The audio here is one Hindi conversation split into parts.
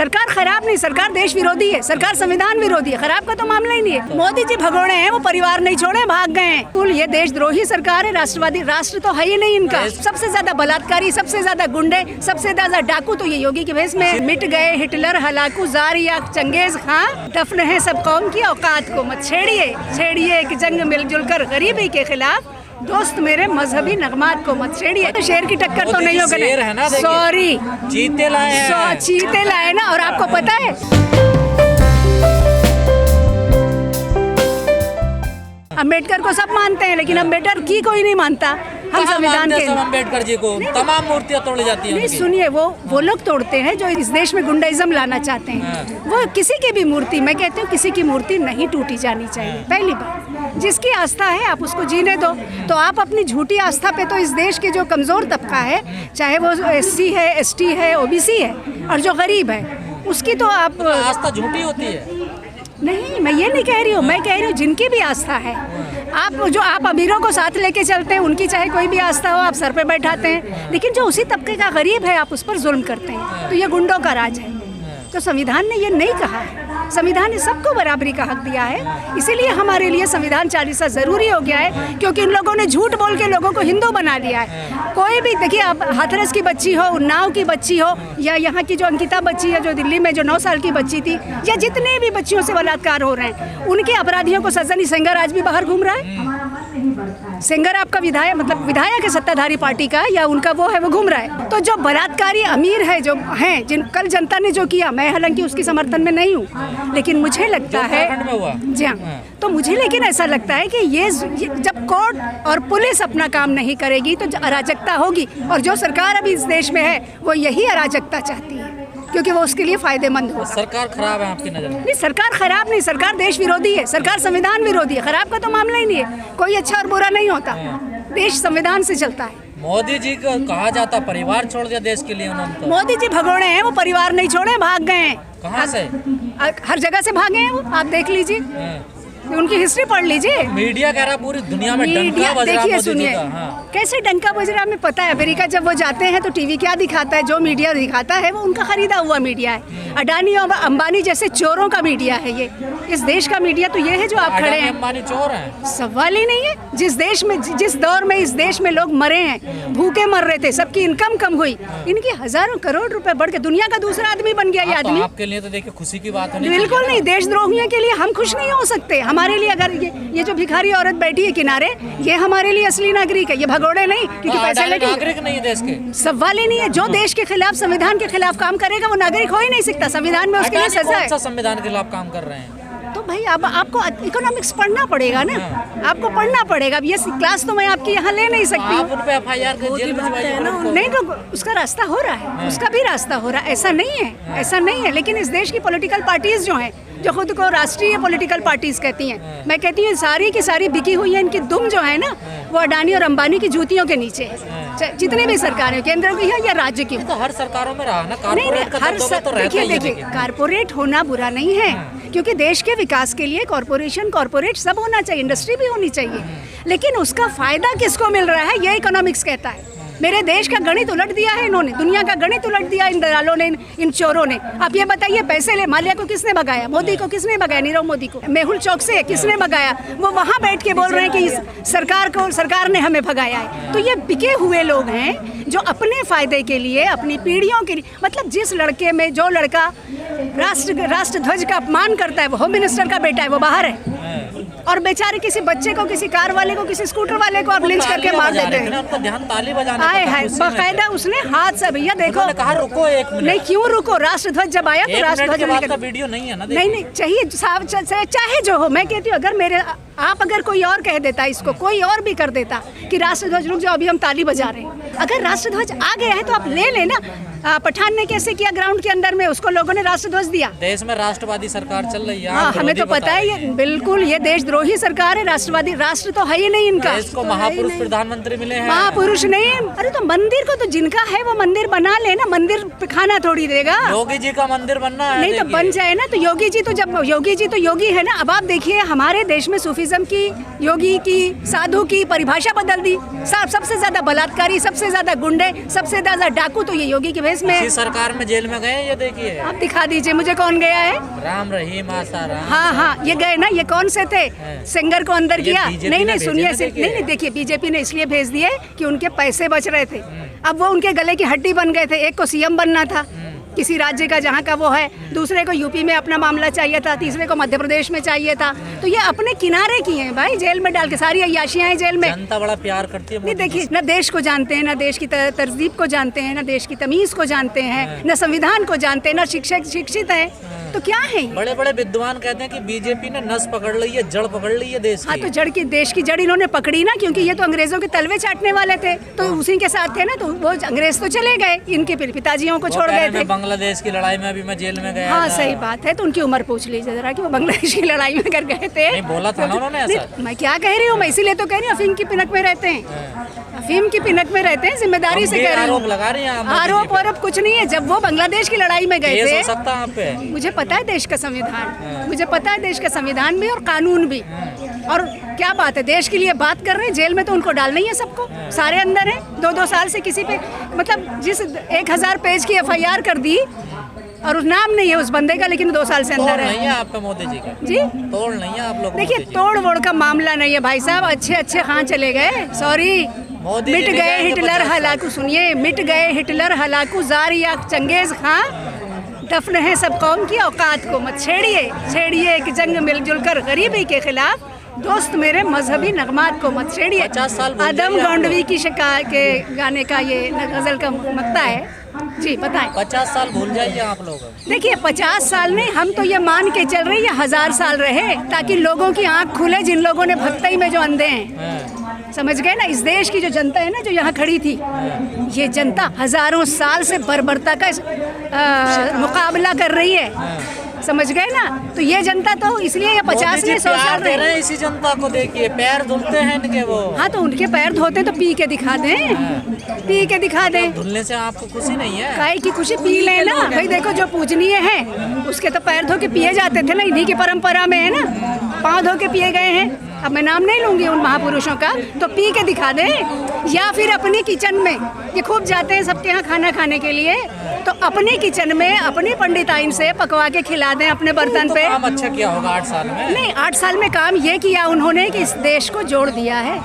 सरकार खराब नहीं, सरकार देश विरोधी है, सरकार संविधान विरोधी है, खराब का तो मामला ही नहीं है। मोदी जी भगोड़े हैं, वो परिवार नहीं छोड़े, भाग गए हैं। ये देशद्रोही सरकार है, राष्ट्रवादी राष्ट्र तो है ही नहीं इनका। सबसे ज्यादा बलात्कारी, सबसे ज्यादा गुंडे, सबसे ज्यादा डाकू तो ये योगी की भेष में। मिट गए हिटलर, हलाकू, जार या चंगेज खां, दफन है सब कौम की औकात को मत छेड़िए, छेड़िए एक जंग मिलजुल कर गरीबी के खिलाफ, दोस्त मेरे मजहबी नगमात को मत छेड़िए। तो शेर की टक्कर तो नहीं होगा, सॉरी, चीते लाए, चीते लाए ना। और आपको पता है अम्बेडकर को सब मानते हैं, लेकिन अम्बेडकर की कोई नहीं मानता। हम संविधान के अम्बेडकर जी को तमाम मूर्तियां तोड़ी जाती हैं। नहीं सुनिए, वो लोग तोड़ते हैं जो इस देश में गुंडाइज्म लाना चाहते हैं। वो किसी की भी मूर्ति, मैं कहती हूँ किसी की मूर्ति नहीं टूटी जानी चाहिए। पहली बात, जिसकी आस्था है आप उसको जीने दो। तो आप अपनी झूठी आस्था पे तो इस देश के जो कमजोर तबका है, चाहे वो SC है, ST है, OBC है, और जो गरीब है, उसकी तो आप आस्था झूठी होती है। नहीं, मैं ये नहीं कह रही हूँ, मैं कह रही हूँ जिनकी भी आस्था है, आप अमीरों को साथ लेके चलते हैं, उनकी चाहे कोई भी आस्था हो आप सर पे बैठाते हैं, लेकिन जो उसी तबके का गरीब है आप उस पर जुल्म करते हैं, तो ये गुंडों का राज है। तो संविधान ने ये नहीं कहा है, संविधान ने सबको बराबरी का हक दिया है। इसीलिए हमारे लिए संविधान 40 जरूरी हो गया है, क्योंकि इन लोगों ने झूठ बोल के लोगों को हिंदू बना लिया है। कोई भी देखिए, आप हाथरस की बच्ची हो, उन्नाव की बच्ची हो, या यहाँ की जो अंकिता बच्ची है जो दिल्ली में जो 9 साल की बच्ची थी, या जितने भी बच्चियों से बलात्कार हो रहे हैं, उनके अपराधियों को सजा नहीं। सेंगर आज भी बाहर घूम रहा है। सेंगर आपका विधायक, मतलब विधायक है सत्ताधारी पार्टी का, या उनका वो है, वो घूम रहा है। तो जो बलात्कारी अमीर है, जो हैं, जिन कल जनता ने जो किया, मैं हालांकि उसकी समर्थन में नहीं हूँ, लेकिन मुझे लगता है जी हाँ, तो मुझे लेकिन ऐसा लगता है कि ये जब कोर्ट और पुलिस अपना काम नहीं करेगी तो अराजकता होगी। और जो सरकार अभी इस देश में है वो यही अराजकता चाहती है, क्योंकि वो उसके लिए फायदेमंद हो। सरकार खराब है आपकी नजर में? नहीं, सरकार खराब नहीं, सरकार देश विरोधी है, सरकार संविधान विरोधी है, खराब का तो मामला ही नहीं है। कोई अच्छा और बुरा नहीं होता, देश संविधान से चलता है। मोदी जी को कहा जाता परिवार छोड़ दिया देश के लिए उन्होंने। मोदी जी भगोड़े हैं, वो परिवार नहीं छोड़े, भाग गए हैं। कहाँ से? हर जगह से भागे हैं वो, आप देख लीजिए, उनकी हिस्ट्री पढ़ लीजिए। मीडिया कह रहा पूरी दुनिया में डंका बज रहा। देखिए सुनिए, कैसे डंका बज रहा हमें पता है। अमेरिका जब वो जाते हैं तो टीवी क्या दिखाता है? जो मीडिया दिखाता है वो उनका खरीदा हुआ मीडिया है। अडानी और अंबानी जैसे चोरों का मीडिया है ये। इस देश का मीडिया तो ये है जो आप खड़े हैं। अंबानी चोर हैं, सवाल ही नहीं है। जिस देश में, जिस दौर में इस देश में लोग मरे हैं, भूखे मर रहे थे, सबकी इनकम कम हुई, इनकी हजारों करोड़ रुपए बढ़ के दुनिया का दूसरा आदमी बन गया ये आदमी। आपके लिए तो देखिए खुशी की बात है। बिल्कुल नहीं, देशद्रोहियों के लिए हम खुश नहीं हो सकते। हमारे लिए अगर ये जो भिखारी औरत बैठी है किनारे, ये हमारे लिए असली नागरिक है, ये भगोड़े नहीं, क्योंकि पैसे लगे। नागरिक नहीं है देश के, सवाल ही नहीं है। जो देश के खिलाफ, संविधान के खिलाफ काम करेगा वो नागरिक हो ही नहीं सकता। संविधान में उसके लिए सजा है। संविधान के खिलाफ काम कर रहे हैं तो भाई अब आपको इकोनॉमिक्स पढ़ना पड़ेगा ना, आपको पढ़ना पड़ेगा। अब ये क्लास तो मैं आपकी यहाँ ले नहीं सकती। आप उन पे FIR जेल में नहीं, तो उसका रास्ता हो रहा है, उसका भी रास्ता हो रहा है, ऐसा नहीं है, ऐसा नहीं है। लेकिन इस देश की पॉलिटिकल पार्टीज जो हैं, जो खुद को राष्ट्रीय पॉलिटिकल पार्टीज कहती हैं, मैं कहती हूँ सारी की सारी बिकी हुई है। इनकी दुम जो है ना, वो अडानी और अंबानी की जूतियों के नीचे है। जितनी भी सरकारें, केंद्र की है या राज्य की, तो हर सरकारों में रहा ना देखिए, कारपोरेट होना बुरा नहीं है, क्योंकि देश के विकास के लिए कॉर्पोरेट सब होना चाहिए, इंडस्ट्री भी होनी चाहिए। लेकिन उसका फायदा किसको मिल रहा है, ये इकोनॉमिक्स कहता है। मेरे देश का गणित उलट दिया है इन्होंने, दुनिया का गणित उलट दिया इन दलालों ने, इन चोरों ने। आप ये बताइए, पैसे ले, माल्या को किसने भगाया? मोदी को किसने भगाया? नीरव मोदी को। मेहुल चौक से किसने भगाया? वो वहाँ बैठ के बोल रहे हैं कि सरकार ने हमें भगाया है। तो ये बिके हुए लोग हैं जो अपने फायदे के लिए, अपनी पीढ़ियों के लिए, मतलब जिस लड़के में जो लड़का राष्ट्र ध्वज का अपमान करता है, वो होम मिनिस्टर का बेटा है, वो बाहर है। और बेचारे किसी बच्चे को, किसी कार वाले को, किसी स्कूटर वाले को आप लिंच करके मार देते हैं। ध्यान ताली बजाने आए है बाकायदा उसने हाथ से, भैया देखो, कहा रुको एक मिनट। नहीं, क्यों रुको? राष्ट्र ध्वज जब आया तो राष्ट्र ध्वज का वीडियो नहीं है ना? नहीं चाहिए, चाहे जो हो। मैं कहती हूँ अगर अगर कोई और कह देता, इसको कोई और भी कर देता कि राष्ट्र ध्वज रुक जाओ, अभी हम ताली बजा रहे हैं। अगर राष्ट्र ध्वज आ गया है तो आप ले लेना। पठान ने कैसे किया ग्राउंड के अंदर में, उसको लोगों ने राष्ट्र ध्वज दिया। देश में राष्ट्रवादी सरकार चल रही है। हाँ, हमें तो पता है, ये बिल्कुल ये देशद्रोही सरकार है। राष्ट्रवादी राष्ट्र तो है ही नहीं इनका। इसको महापुरुष प्रधानमंत्री मिले हैं। महापुरुष नहीं, अरे तो मंदिर को तो जिनका है वो मंदिर बना लेना, मंदिर खाना थोड़ी देगा। योगी जी का मंदिर बनना है, नहीं तो बन जाए ना। तो योगी जी तो योगी है ना। अब आप देखिए, हमारे देश में सूफी फेडरलिज्म की, योगी की, साधु की परिभाषा बदल दी। सबसे ज्यादा बलात्कारी, सबसे ज्यादा गुंडे, सबसे ज्यादा डाकू तो ये योगी के भेष में है। इसी सरकार में जेल में गए, ये देखिए। आप दिखा दीजिए मुझे कौन गया है। राम रहीम आसाराम। हाँ हाँ, ये गए ना, ये कौन से थे? सेंगर को अंदर किया। नहीं सुनिए, नहीं देखिए, बीजेपी ने इसलिए भेज दिए कि उनके पैसे बच रहे थे। अब वो उनके गले की हड्डी बन गए थे। एक को सीएम बनना था किसी राज्य का जहाँ का वो है, दूसरे को यूपी में अपना मामला चाहिए था, तीसरे को मध्य प्रदेश में चाहिए था। तो ये अपने किनारे किए हैं भाई, जेल में डाल के सारी अय्याशियां हैं जेल में। जनता बड़ा प्यार करती है। नहीं देखिए, न देश को जानते हैं, न देश की तरजीब को जानते हैं, न देश की तमीज को जानते हैं, न संविधान को जानते हैं, न शिक्षित है। तो क्या है? बड़े बड़े विद्वान कहते हैं कि बीजेपी ने नस पकड़ ली है, जड़ पकड़ ली है देश की। हाँ, तो देश की जड़ इन्होंने पकड़ी ना, क्योंकि ये तो अंग्रेजों के तलवे चाटने वाले थे, तो उसी के साथ थे ना, तो वो अंग्रेज तो चले गए, इनके पिताजियों को छोड़ गए थे। बांग्लादेश की लड़ाई में अभी मैं जेल में गया। हाँ सही बात है, तो उनकी उम्र पूछ लीजिए जरा कि वो बांग्लादेश की लड़ाई में कर गए थे। नहीं बोला था ना उन्होंने ऐसा। मैं क्या कह रही हूँ, मैं इसीलिए तो कह रही हूँ अफीम की पिनक में रहते हैं, अफीम की पिनक में रहते हैं, जिम्मेदारी से कह रही हूँ। आरोप लगा रही हैं। आरोप और कुछ नहीं है। जब वो बांग्लादेश की लड़ाई में गए थे, हो सकता है आप पे। मुझे पता है देश का संविधान, मुझे पता है देश का संविधान भी और कानून भी। और क्या बात है, देश के लिए बात कर रहे हैं, जेल में तो उनको डालना ही है सबको, सारे अंदर हैं। 2-2 साल से किसी पे, मतलब जिस 1000 पेज की FIR कर दी और उस नाम नहीं है उस बंदे का, लेकिन 2 साल से अंदर है। नहीं है आप पे मोदी जी का जी, तोड़ नहीं है आप लोग। देखिए, तोड़ वोड़ का मामला नहीं है भाई साहब, अच्छे कहाँ चले गए, सॉरी, मिट गए हिटलर हलाकू। सुनिए, मिट गए हिटलर हलाकू, जार या चंगेज खां, दफन है सब कौम की औकात को मत छेड़िए कि जंग मिलजुल कर गरीबी के खिलाफ, दोस्त मेरे मजहबी नगमात को मत छेड़िए। 50 साल आदम गौंडवी की शिकार के गाने का ये गजल का मक्ता है। जी बताएं। 50 साल भूल जाइए आप लोग। देखिए, 50 साल नहीं, हम तो ये मान के चल रहे हैं 1000 साल रहे, ताकि लोगों की आंख खुले, जिन लोगों ने भक्ति में जो अंधे हैं। समझ गए ना? इस देश की जो जनता है ना, जो यहाँ खड़ी थी, ये जनता हजारों साल से बर्बरता का मुकाबला कर रही है। समझ गए ना? तो ये जनता तो इसलिए ये 50 ने 100 साल रहे हैं। इसी जनता को देखिए, पैर धुलते हैं इनके वो। हाँ, तो उनके पैर धोते तो पी के दिखा दें, पी के दिखा दें। धुलने से आपको खुशी नहीं है? काय की खुशी, पी ले ना भाई। देखो, जो पूजनीय है उसके तो पैर धो के पिए जाते थे ना, इन्हीं की परंपरा में है ना, पाँव धो के पिए गए हैं। अब मैं नाम नहीं लूंगी उन महापुरुषों का, तो पी के दिखा दें। या फिर अपने किचन में, ये खूब जाते हैं सबके यहाँ खाना खाने के लिए, तो अपने किचन में अपनी पंडिताइन से पकवा के खिला दें अपने बर्तन पे। काम अच्छा किया होगा 8 साल में। नहीं, 8 साल में काम ये किया उन्होंने कि इस देश को जोड़ दिया है।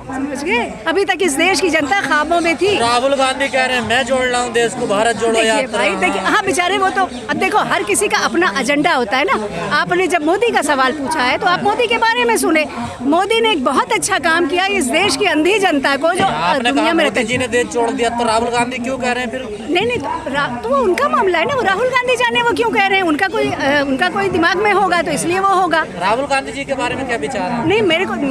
समझ गए? अभी तक इस देश की जनता ख्वाबों में थी। राहुल गांधी कह रहे हैं मैं जोड़ रहा हूँ देश को, भारत जोड़ो यात्रा। भाई देखिए, हाँ बेचारे, वो तो अब देखो, हर किसी का अपना एजेंडा होता है ना। आपने जब मोदी का सवाल पूछा है तो आप मोदी के बारे में सुने। मोदी ने एक बहुत अच्छा काम किया इस देश की अंधी जनता को, जो दुनिया में मोदी जी ने देश छोड़ दिया, तो राहुल गांधी क्यों कह रहे हैं फिर? नहीं, तो वो उनका मामला है ना, वो राहुल गांधी जाने वो क्यों कह रहे हैं। उनका कोई दिमाग में होगा तो इसलिए वो होगा। राहुल गांधी जी के बारे में क्या विचार है? नहीं,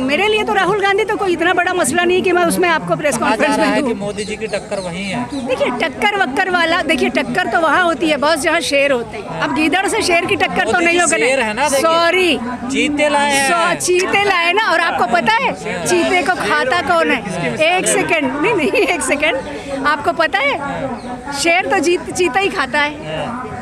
मेरे लिए तो राहुल गांधी तो कोई इतना बड़ा मसला नहीं कि मैं उसमें आपको प्रेस कॉन्फ्रेंस में दूं। कि मोदी जी की टक्कर वही है। देखिए, टक्कर वक्कर वाला, देखिए टक्कर तो वहाँ होती है बॉस जहाँ शेर होते हैं। अब गीदड़ से शेर की टक्कर तो नहीं होगा। सॉरी, चीते लाए हैं। चीते लाए ना। और आपको पता है चीते को खाता कौन है? एक सेकंड, नहीं 1 सेकंड, आपको पता है शेर तो चीता ही खाता है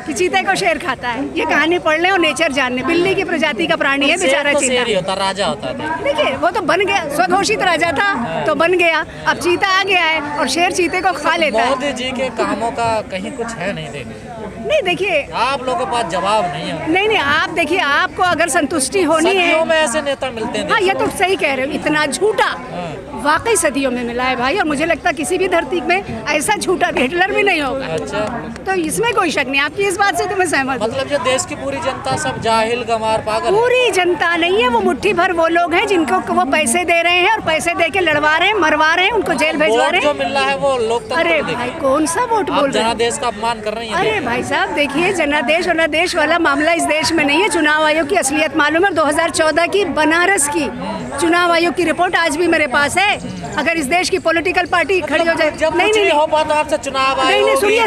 कि चीते को शेर खाता है। ये कहानी पढ़ ले और नेचर जान ले। बिल्ली की प्रजाति का प्राणी है बेचारा चीता। होता राजा होता है। देखिए, वो तो बन गया, स्वघोषित राजा था तो बन गया, अब चीता आ गया है और शेर चीते को खा लेता है। मोदी जी के कामों का कहीं कुछ है नहीं देखिए। नहीं देखिए, आप लोगों के पास जवाब नहीं है। नहीं, आप देखिए, आपको अगर संतुष्टि होनी है। सदियों में ऐसे नेता मिलते हैं। हाँ, ये तो सही कह रहे हो, इतना झूठा वाकई सदियों में मिला है भाई। और मुझे लगता है किसी भी धरती में ऐसा झूठा हिटलर भी नहीं होगा। अच्छा, तो इसमें कोई शक नहीं। आपकी इस बात से तो मैं सहमत हूँ। मतलब जो देश की पूरी जनता सब जाहिल, गंवार, पागल। पूरी जनता नहीं है, वो मुट्ठी भर वो लोग हैं जिनको वो पैसे दे रहे हैं और पैसे दे के लड़वा रहे हैं, मरवा रहे हैं, उनको जेल भेजवा रहे हैं। जो मिल रहा है वो लोकतंत्र। अरे भाई, कौन सा वोट बोल रहे हैं? जनादेश का अपमान कर रही हैं। अरे भाई साहब, देखिए, जनादेश और अनादेश वाला मामला इस देश में नहीं है। चुनाव आयोग की असलियत मालूम है। 2014 की बनारस की चुनाव आयोग की रिपोर्ट आज भी मेरे पास है। अगर इस देश की पॉलिटिकल पार्टी खड़ी हो जाए, नहीं हो पाता आपसे चुनाव आयोग। नहीं, सुनिए,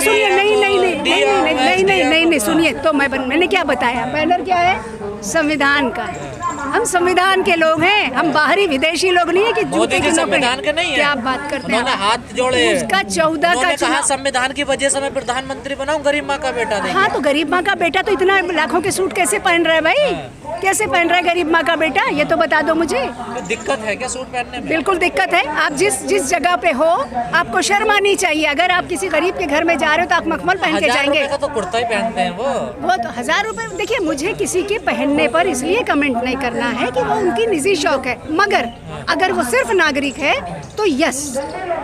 नहीं, सुनिए, तो मैंने क्या बताया? बैनर क्या है? संविधान का। हम संविधान के लोग हैं, हम बाहरी विदेशी लोग नहीं है कि मोदी जूते जी की संविधान के नहीं है। क्या आप बात करते हैं? उन्होंने हाथ जोड़े, उसका 14 का उन्होंने कहा चुनाव। संविधान की वजह से मैं प्रधानमंत्री बना हूँ, गरीब माँ का बेटा देखिए। हाँ, तो गरीब माँ का बेटा तो इतना लाखों के सूट कैसे पहन रहा है भाई? कैसे पहन रहा है गरीब माँ का बेटा, ये तो बता दो मुझे। तो दिक्कत है क्या सूट पहनने में? बिल्कुल दिक्कत है। आप जिस जगह पे हो आपको शर्म आनी चाहिए। अगर आप किसी गरीब के घर में जा रहे हो तो आप मखमल पहन के 1000 जाएंगे। रुपए का तो कुर्ता ही पहनते हैं वो तो 1000 रुपए। देखिए, मुझे किसी के पहनने पर इसलिए कमेंट नहीं करना है कि वो उनकी निजी शौक है, मगर अगर वो सिर्फ नागरिक है तो यस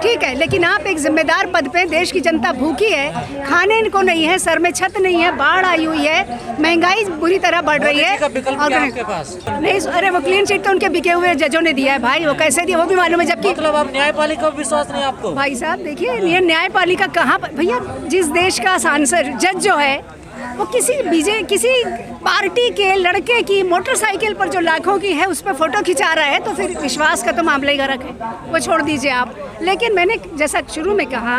ठीक है। लेकिन आप एक जिम्मेदार पद पे, देश की जनता भूखी है, खाने को नहीं है, सर में छत नहीं है, बाढ़ आई हुई है, महंगाई बुरी तरह बढ़ रही है। मोदी जी का विकल्प क्या है आपके पास? नहीं, अरे वो क्लीन चिट तो उनके बिके हुए जजों ने दिया है भाई, वो कैसे दिया वो भी मालूम है। जबकि मतलब आप न्यायपालिका पर विश्वास नहीं आपको? भाई साहब देखिए, ये न्यायपालिका कहाँ पर भैया? जिस देश का सांसद जज जो है वो किसी पार्टी के लड़के की मोटरसाइकिल पर जो लाखों की है उस पर फोटो खिंचा रहा है, तो फिर विश्वास का तो मामला ही गलत है, वो छोड़ दीजिए आप। लेकिन मैंने जैसा शुरू में कहा,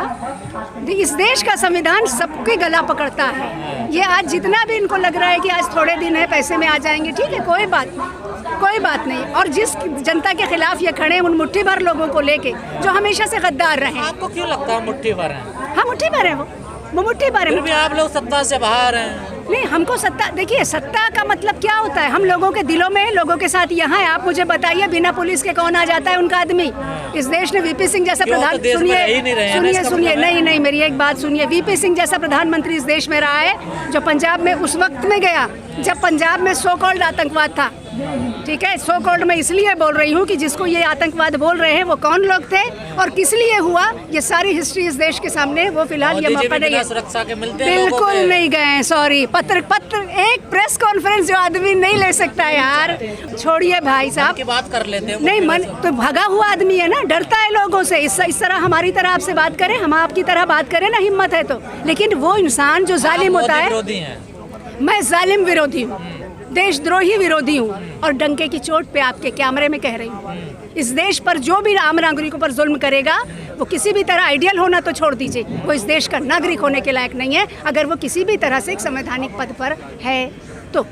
इस देश का संविधान सबके गला पकड़ता है। ये आज जितना भी इनको लग रहा है कि आज थोड़े दिन है, पैसे में आ जाएंगे, ठीक है, कोई बात नहीं। और जिस जनता के खिलाफ ये खड़े हैं, उन मुट्ठी भर लोगों को लेके जो हमेशा से गद्दार रहे। आपको क्यों लगता है मुट्ठी भर है? हाँ, मुट्ठी भर है वो मुट्ठी भर है। फिर भी आप लोग सत्ता से बाहर हैं। नहीं, हमको सत्ता, देखिए सत्ता का मतलब क्या होता है? हम लोगों के दिलों में, लोगों के साथ यहाँ है। आप मुझे बताइए, बिना पुलिस के कौन आ जाता है उनका आदमी? इस देश ने वीपी सिंह जैसा प्रधान, सुनिए, नहीं, मेरी एक बात सुनिए। वीपी सिंह जैसा प्रधानमंत्री इस देश में रहा है, जो पंजाब में उस वक्त में गया जब पंजाब में सो कॉल्ड आतंकवाद था, ठीक है। सो कॉल्ड मैं इसलिए बोल रही हूँ कि जिसको ये आतंकवाद बोल रहे हैं वो कौन लोग थे और किस लिए हुआ, ये सारी हिस्ट्री इस देश के सामने। वो फिलहाल ये मौका नहीं है, सुरक्षा के मिलते हैं, बिल्कुल नहीं गए, सॉरी। पत्र एक प्रेस कॉन्फ्रेंस जो आदमी नहीं ले सकता है यार, छोड़िए भाई साहब की बात कर लेते हैं। नहीं, मन तो भगा हुआ आदमी है ना, डरता है लोगों से। इस तरह हमारी तरह आपसे बात करें, हम आपकी तरह बात करें ना, हिम्मत है तो। लेकिन वो इंसान जो जालिम होता है, मैं जालिम विरोधी हूँ, देशद्रोही विरोधी हूँ, और डंके की चोट पे आपके कैमरे में कह रही हूँ, इस देश पर जो भी आम नागरिकों पर जुल्म करेगा, वो किसी भी तरह आइडियल होना तो छोड़ दीजिए, वो इस देश का नागरिक होने के लायक नहीं है, अगर वो किसी भी तरह से एक संवैधानिक पद पर है तो।